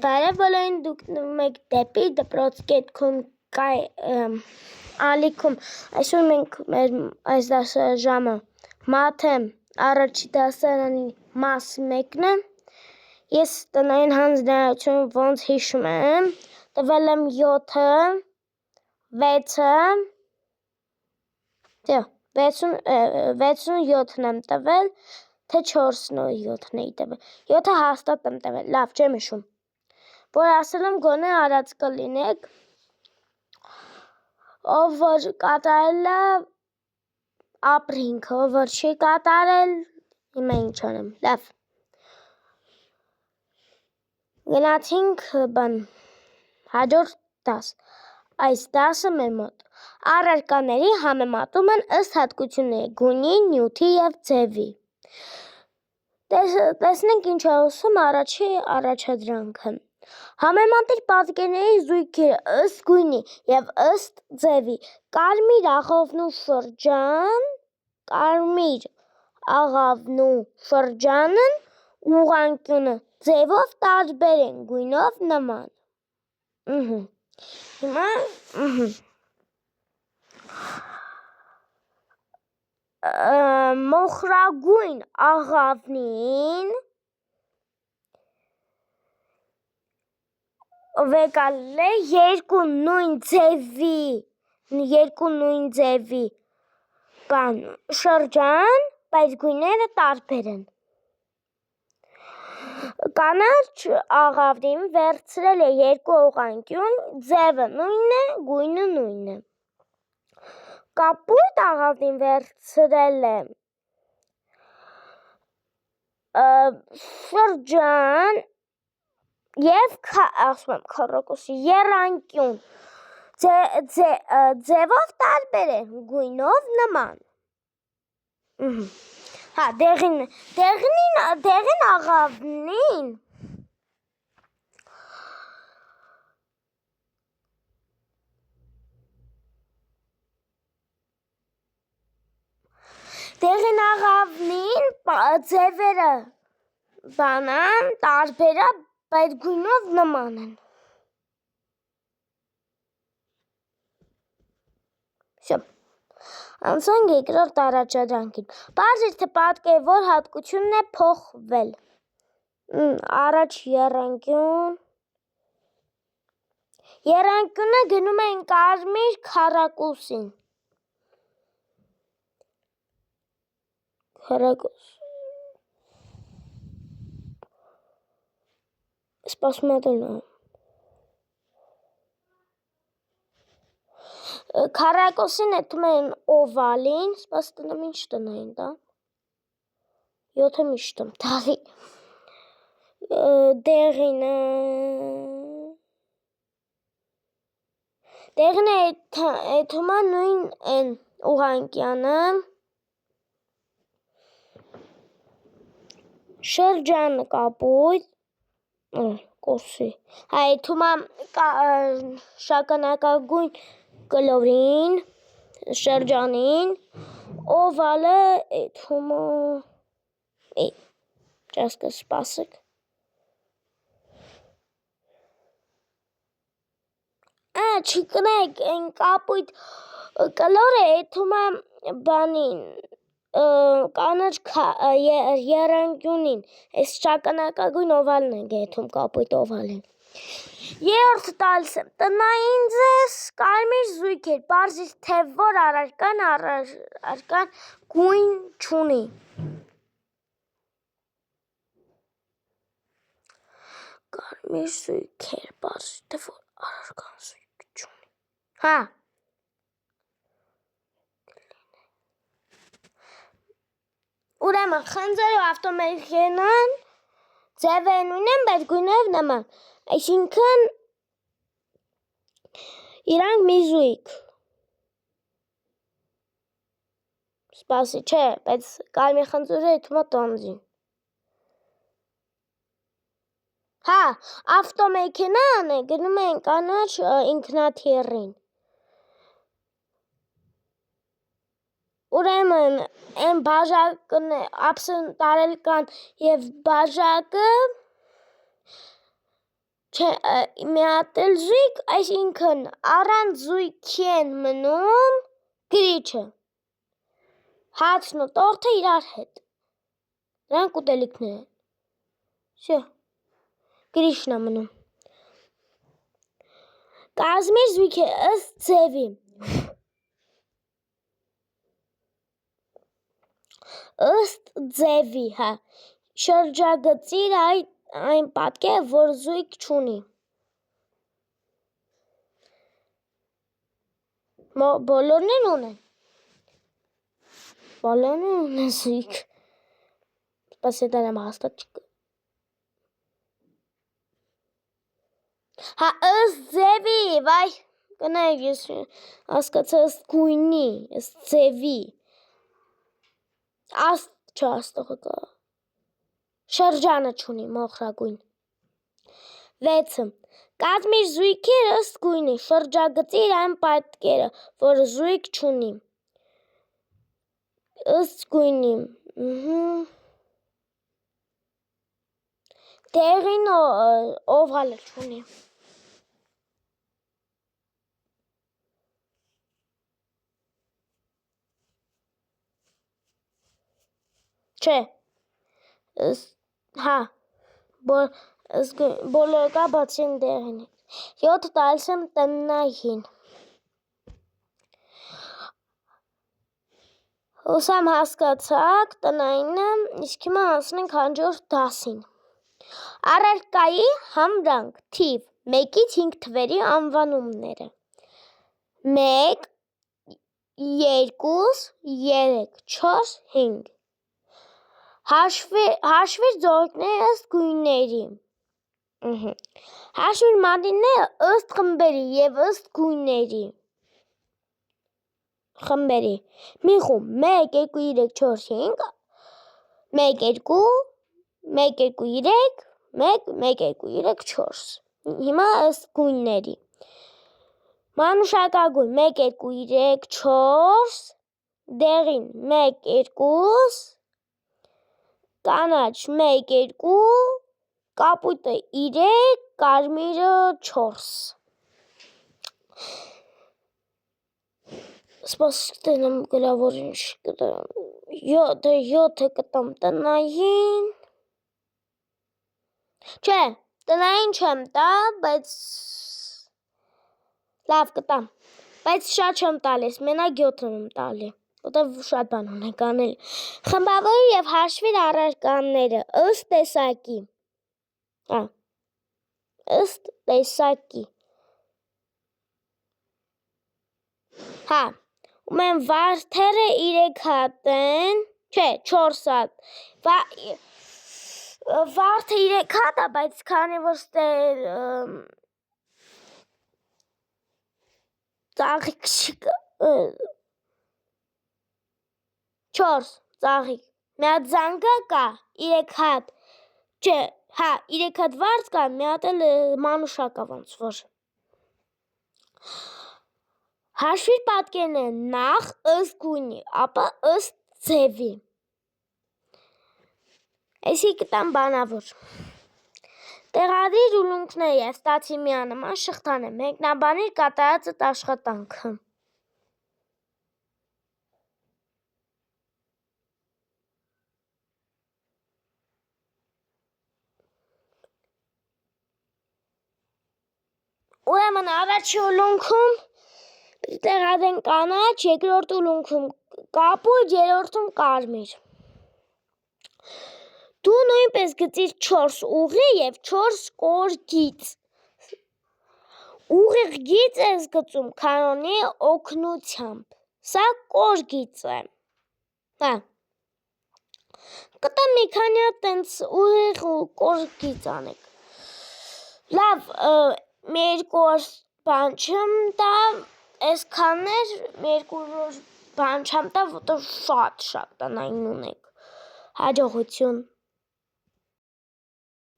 Բարև բոլորին, դուք նայում եք դեպի դպրոց կետքում ալիքում։ Այսօր մենք մեր այս դասաժամը մաթ է, առաջի դասարանի մաս 1-ն է։ Ես տնային հանձնարարություն ոնց հիշում եմ, տվել եմ 7-ը, 6-ը, 67-ն եմ տվել, թե 4-ն ու 7-ն էի տվել։ 7-ը հաստատ եմ տվել, լավ, չեմ հիշում։ Որ ասել եմ գոնե արած կլինեք, ով որ կատարել է ապրինքը, ով որ չի կատարել, հիմա ինչ անեմ, լավ։ Գնացինք հաջորդ դաս, այս դասը մեր մոտ առարկաների համեմատում են ըստ հատկությունների, գույնի, նյութի և ձևի։ Տեսնենք ինչ է ասում առաջի առաջադրանքը։ Համեմատիր պատկերների զույգերը ըստ գույնի և ըստ ձևի։ Կարմիր աղավն ու շրջանն ուղղանկյունը ձևով տարբեր են, գույնով նման։ Հիմա մոխրագույն աղավնին վեկալել է երկու նույն ձևի շրջան, բայց գույները տարբեր են։ Կանաչ աղավնին վերցրել է երկու ուղղանկյուն, ձևը նույնն է, գույնը նույնն է։ Կապույտ աղավնին վերցրել է շրջան և եռանկյուն, ձևով տարբեր են, գույնով նման։ Դեղին աղավնին ձևերը տարբեր է, բայց գույնով նման են։ Անցանք երկրորդ առաջադրանքին։ Պարզիր թե պատկերի որ հատկությունն է փոխվել։ Առաջ եռանկյուն։ Եռանկյունը գնում են կարմիր քառակուսին։ Սպասում եմ դառնա։ Քառակուսին նետում են օվալին, սպաս տնեմ ինչ տնային դա։ 7-ը միշտ եմ տալի։ Դեղինը էթում է նույն են ուղղանկյանը։ Շրջանը կապույտ, կոսի։ Էթում է շագանակագույն կլորին, շրջանին, օվալը էթում է, ճասկը սպասեք։ Չկնեք, են կապույտ կլորը էթում է բանին, կանաչ եռանկյունին, այս շագանակագույն օվալն ենք էթում կապույտ օվալին։ Երրորդ տալիս եմ, տնային ձեզ կարմիր զույգեր, պարզիր թե որ առարկան գույն չունի։ Կարմիր զույգեր, պարզիր թե որ առարկան զույգ չունի։ Ուրեմն խնձորը ու ավտոմեքենան ձևերը նույնն են, բայց գույնով նման։ Այսինքն իրանք մի զույգ։ Սպասի, չէ, բայց կարմիր խնձորը էթում է տանձին։ Ավտոմեքենան գնում են կանաչ ինքնաթիռին։ Ուրեմն են բաժակն ափսեն տարել կան և բաժակը մի հատ էլ զույգ, այսինքն առանց զույգի են մնում գրիչը, հացն ու տորթը իրար հետ, դրանք ուտելիքներ են, շո, գրիչն է մնում, կազմիր զույգը ըստ ձևի, ըստ ձևի, հա, շրջագծիր այն պատկերը, որ զույգ չունի, բոլորն են ունեն, բոլորն ունեն զույգ, սպասի դարեմ հաստատ չկա, հա ըստ ձևի, վայ, կնայք ես ասկացա ըստ գույնի, ըստ ձևի, աստ չէ աստողը կա, շրջանը չունի մոխրագույն, 6. Կազմիր զույգեր ըստ գույնի, շրջագծիր այն պատկերը, որ զույգ չունի, ըստ գույնի, դեղին օվալը չունի, չէ, հա, բոլորը կա բացի են դեղին, 7 տալիս եմ տնային, հուսամ հասկացաք տնայինը, իսկ հիմա անցնենք հաջորդ դասին, առարկայի համրանք, թիվ, 1-ից 5 թվերի անվանումները, 1, 2, 3, 4, 5, հաշվիր ձողիկները ըստ գույների, հաշվիր մատինները ըստ խմբերի և ըստ գույների, խմբերի, մի խումբ, 1, 2, 3, 4, 5, 1, 2, 1, 2, 3, 1, 1, 2, 3, 4, հիմա ըստ գույների, մանուշակագույն, 1, 2, 3, 4, դեղին, 1, 2, կանաչ, 1, 2, կապույտը 3, կարմիրը 4, սպասք տենեմ գրավոր ինչ կտամ, 7 կտամ տնային, չէ, տնային չեմ տա, բայց լավ կտամ, բայց շատ չեմ տալիս, մենակ 7 եմ տալի, որտև շատ բան ունենք անել, խմբավորիր և հաշվիր առարկաները, ըստ տեսակի, ըստ տեսակի, հա, ումեն վարդերը 3 հատ են, չէ, 4 հատ, վարդը 3 հատ է, բայց քանի որ ստեր ծաղիկ չկա, 4 ծաղիկ, մի հատ զանգա կա, 3 հատ, չէ, հա, 3 հատ վարդ կա, մի հատ էլ մանուշակ կա ոնց որ, հաշվիր պատկերները նախ ըստ գույնի, ապա ըստ ձևի, այսի կտամ բանավոր, տեղադրիր ուլունքները և ստացի միանման շղթաները, մեկնաբանիր կատարածդ աշխատանքը, ուրեմն առաջի ուլունքում տեղադրենք կանաչ, երկրորդ ուլունքում կապույտ, երրորդում կարմիր, դու նույնպես գծիր 4 ուղի և 4 կորգիծ, ուղիղ գիծ ես գծում կանոնի օգնությամբ, սա կորգիծ է, կտամ մի քանի հատ տենց ուղիղ կորգիծ անեք, լավ, մի երկու բան չեմ տա, այսքաններ մի երկու բան չեմ տա, որտեղ շատ տնային ունեք, հաջողություն։